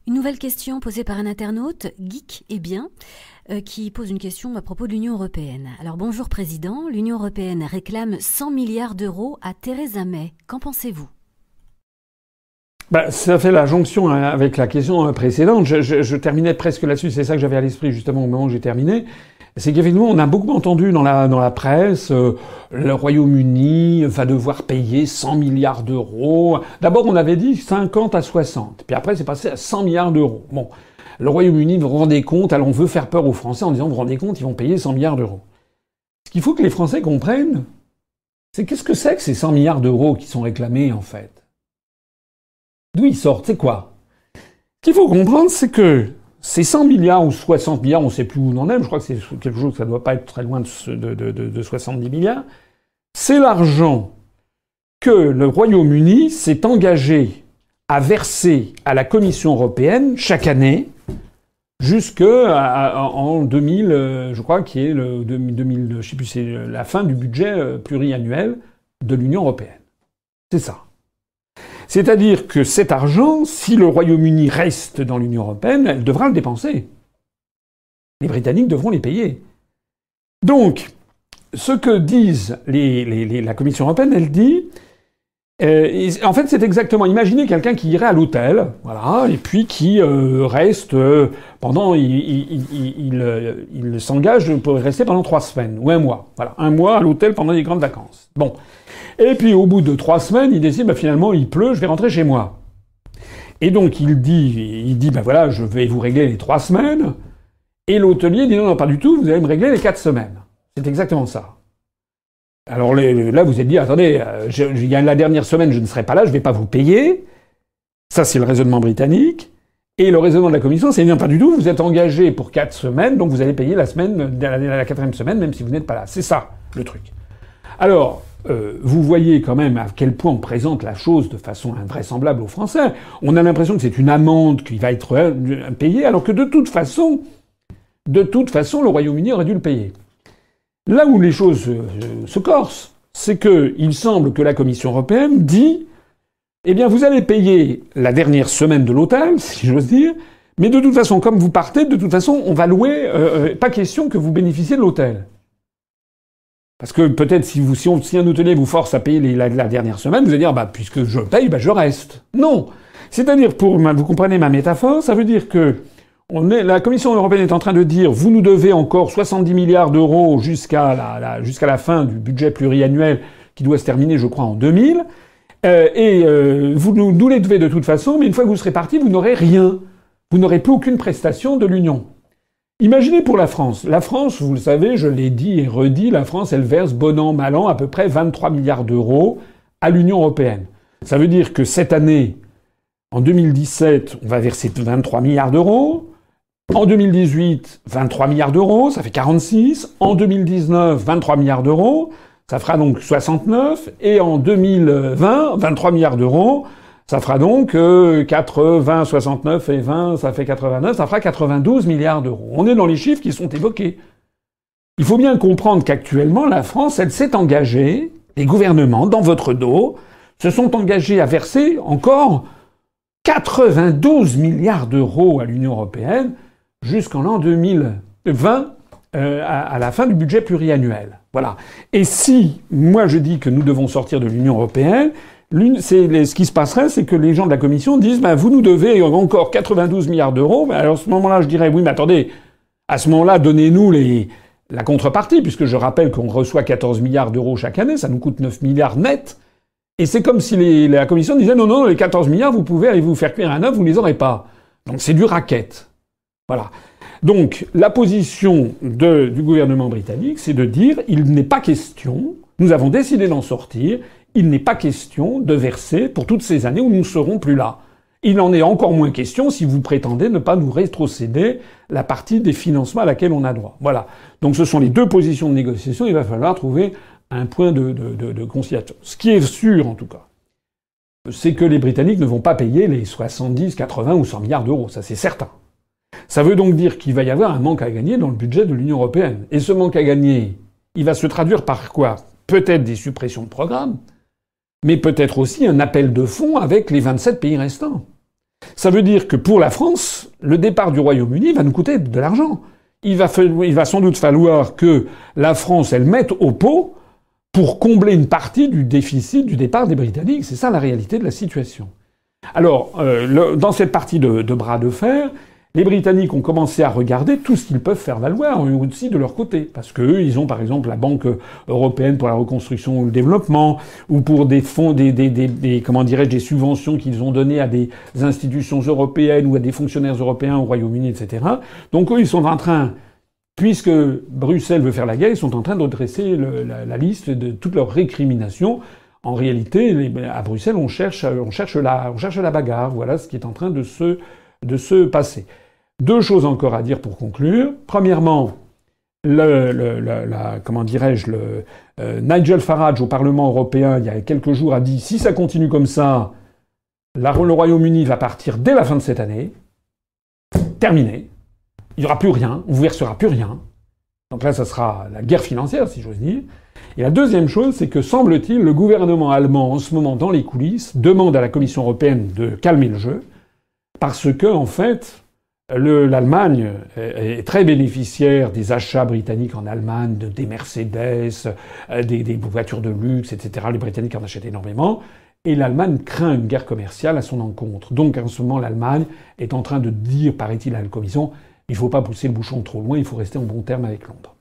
Une nouvelle question posée par un internaute, Geek et bien, qui pose une question à propos de l'Union européenne. Alors bonjour Président, l'Union européenne réclame 100 milliards d'euros à Theresa May. Qu'en pensez-vous ? Ça fait la jonction avec la question précédente. Je terminais presque là-dessus, c'est ça que j'avais à l'esprit justement au moment où j'ai terminé. C'est qu'effectivement, on a beaucoup entendu dans la presse, le Royaume-Uni va devoir payer 100 milliards d'euros. D'abord, on avait dit 50 à 60. Puis après, c'est passé à 100 milliards d'euros. Bon. Le Royaume-Uni, vous vous rendez compte, alors on veut faire peur aux Français en disant, vous vous rendez compte, ils vont payer 100 milliards d'euros. Ce qu'il faut que les Français comprennent, c'est qu'est-ce que c'est que ces 100 milliards d'euros qui sont réclamés, en fait? D'où ils sortent? C'est quoi? Ce qu'il faut comprendre, c'est que ces 100 milliards ou 60 milliards, on ne sait plus où on en est, je crois que c'est quelque chose, ça ne doit pas être très loin de 70 milliards, c'est l'argent que le Royaume-Uni s'est engagé à verser à la Commission européenne chaque année jusqu'en 2000, je crois, qui est le 2000, je sais plus, c'est la fin du budget pluriannuel de l'Union européenne. C'est ça. C'est-à-dire que cet argent, si le Royaume-Uni reste dans l'Union européenne, elle devra le dépenser. Les Britanniques devront les payer. Donc, ce que disent la Commission européenne, elle dit... en fait, c'est exactement... Imaginez quelqu'un qui irait à l'hôtel, voilà, et puis qui reste pendant... Il s'engage pour rester pendant 3 semaines, ou 1 mois. Voilà, 1 mois à l'hôtel pendant les grandes vacances. Bon. Et puis au bout de 3 semaines, il décide, finalement, il pleut, je vais rentrer chez moi. Et donc il dit, voilà, je vais vous régler les 3 semaines. Et l'hôtelier dit, non, pas du tout, vous allez me régler les 4 semaines. C'est exactement ça. Alors là, vous êtes dit, attendez, il y a la dernière semaine, je ne serai pas là, je ne vais pas vous payer. Ça, c'est le raisonnement britannique. Et le raisonnement de la Commission, c'est, non, pas du tout, vous êtes engagé pour 4 semaines, donc vous allez payer la 4e semaine, même si vous n'êtes pas là. C'est ça, le truc. Alors... vous voyez quand même à quel point on présente la chose de façon invraisemblable aux Français. On a l'impression que c'est une amende qui va être payée, alors que de toute façon, le Royaume-Uni aurait dû le payer. Là où les choses se corsent, c'est qu'il semble que la Commission européenne dit « Eh bien, vous allez payer la dernière semaine de l'hôtel, si j'ose dire, mais de toute façon, comme vous partez, de toute façon, on va louer... pas question que vous bénéficiez de l'hôtel. » Parce que peut-être si un hôtelier vous force à payer la dernière semaine, vous allez dire, puisque je paye, je reste. Non. C'est-à-dire, vous comprenez ma métaphore, ça veut dire que la Commission européenne est en train de dire, vous nous devez encore 70 milliards d'euros jusqu'à la fin du budget pluriannuel qui doit se terminer, je crois, en 2000. Vous nous les devez de toute façon, mais une fois que vous serez parti, vous n'aurez rien. Vous n'aurez plus aucune prestation de l'Union. Imaginez pour la France. La France, vous le savez, je l'ai dit et redit, la France, elle verse bon an, mal an à peu près 23 milliards d'euros à l'Union européenne. Ça veut dire que cette année, en 2017, on va verser 23 milliards d'euros. En 2018, 23 milliards d'euros, ça fait 46. En 2019, 23 milliards d'euros, ça fera donc 69. Et en 2020, 23 milliards d'euros, ça fera donc 80, 69 et 20, ça fait 89, ça fera 92 milliards d'euros. On est dans les chiffres qui sont évoqués. Il faut bien comprendre qu'actuellement, la France, elle s'est engagée, les gouvernements, dans votre dos, se sont engagés à verser encore 92 milliards d'euros à l'Union européenne jusqu'en l'an 2020, à la fin du budget pluriannuel. Voilà. Et si, moi je dis que nous devons sortir de l'Union européenne, ce qui se passerait, c'est que les gens de la Commission disent vous nous devez encore 92 milliards d'euros. Alors à ce moment-là, je dirais oui, mais attendez, à ce moment-là, donnez-nous la contrepartie, puisque je rappelle qu'on reçoit 14 milliards d'euros chaque année, ça nous coûte 9 milliards net. Et c'est comme si la Commission disait non, les 14 milliards, vous pouvez aller vous faire cuire un œuf, vous ne les aurez pas. Donc c'est du racket. Voilà. Donc la position du gouvernement britannique, c'est de dire il n'est pas question, nous avons décidé d'en sortir, il n'est pas question de verser pour toutes ces années où nous ne serons plus là. Il en est encore moins question si vous prétendez ne pas nous rétrocéder la partie des financements à laquelle on a droit. Voilà. Donc ce sont les deux positions de négociation. Il va falloir trouver un point de conciliation. Ce qui est sûr, en tout cas, c'est que les Britanniques ne vont pas payer les 70, 80 ou 100 milliards d'euros. Ça, c'est certain. Ça veut donc dire qu'il va y avoir un manque à gagner dans le budget de l'Union européenne. Et ce manque à gagner, il va se traduire par quoi? Peut-être des suppressions de programmes, mais peut-être aussi un appel de fonds avec les 27 pays restants. Ça veut dire que pour la France, le départ du Royaume-Uni va nous coûter de l'argent. Il va sans doute falloir que la France, elle mette au pot pour combler une partie du déficit du départ des Britanniques. C'est ça la réalité de la situation. Alors, dans cette partie de bras de fer, les Britanniques ont commencé à regarder tout ce qu'ils peuvent faire valoir aussi de leur côté. Parce qu'eux, ils ont par exemple la Banque européenne pour la reconstruction et le développement, ou pour des fonds, comment dirais-je, des subventions qu'ils ont données à des institutions européennes ou à des fonctionnaires européens au Royaume-Uni, etc. Donc eux, ils sont en train, puisque Bruxelles veut faire la guerre, ils sont en train de dresser la liste de toutes leurs récriminations. En réalité, à Bruxelles, on cherche la bagarre. Voilà ce qui est en train de se passer. Deux choses encore à dire pour conclure. Premièrement, comment dirais-je, Nigel Farage au Parlement européen, il y a quelques jours, a dit si ça continue comme ça, le Royaume-Uni va partir dès la fin de cette année. Terminé. Il n'y aura plus rien. On ne vous versera plus rien. Donc là, ça sera la guerre financière, si j'ose dire. Et la deuxième chose, c'est que, semble-t-il, le gouvernement allemand, en ce moment, dans les coulisses, demande à la Commission européenne de calmer le jeu, parce que, en fait, l'Allemagne est très bénéficiaire des achats britanniques en Allemagne, des Mercedes, des voitures de luxe, etc. Les Britanniques en achètent énormément. Et l'Allemagne craint une guerre commerciale à son encontre. Donc, en ce moment, l'Allemagne est en train de dire, paraît-il, à la Commission, il ne faut pas pousser le bouchon trop loin, il faut rester en bon terme avec Londres.